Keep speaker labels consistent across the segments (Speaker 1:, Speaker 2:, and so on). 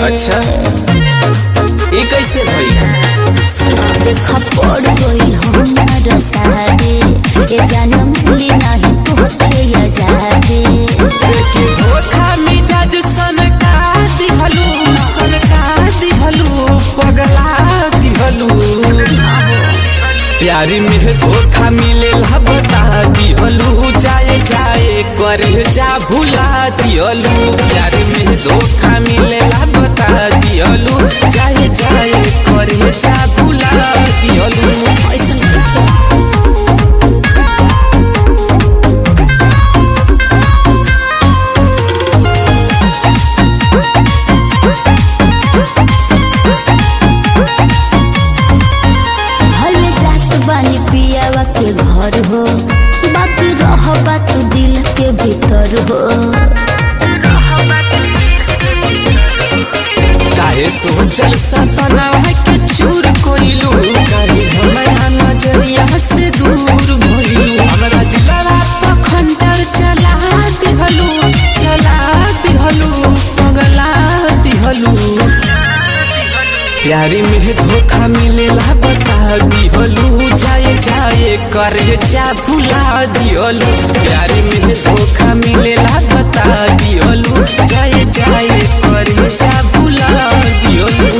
Speaker 1: अच्छा ये कैसे भई
Speaker 2: सुना देखा पड़ गई हमारा सारे ये जानम ली नहीं तोते या जादे
Speaker 1: के धोखा मिजाज सनका दिहलू पगला दिहलू प्यारी में धोखा मिलेला बता दिहलू जाए जाए करे जा भुला दिहलू प्यारी में धोखा मिलेला बता दिहलू जाए जाए करे जा भुला दिहलू
Speaker 2: पियावा के घर हो बाकी रह बात दिल के भीतर हो
Speaker 1: काहे सोचल सपना है के चूर कोइलू काहे हमारा नजरिया से दूर भइलू हमरा दिलवा पे खंजर चला दिहलू पगला दिहलू प्यारी में धोखा मिलेला बता दिहलू जाए जाए करे जा भुला दिहलू प्यारी में धोखा मिलेला बता दिहलू जाए जाए करे जा भुला दिहलू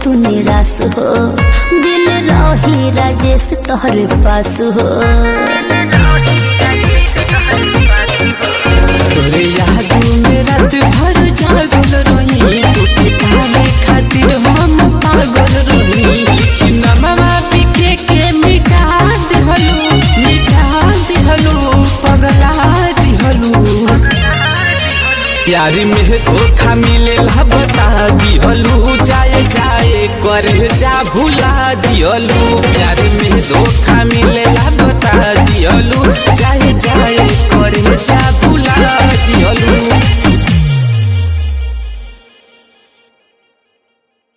Speaker 2: तू निराश हो दिल रही राजेश तोहरे पास हो
Speaker 1: तोरे याद में रात भर जागल रही तोके पावे खातिर हम पागल रही कि नमवा पीके के मिटा दिहलू पगला दिहलू प्यारी में धोखा मिलेला बता दिहलू जाए जाए करे जा भुला दिहलू प्यारी में धोखा मिलेला बता दिहलू जाए जाए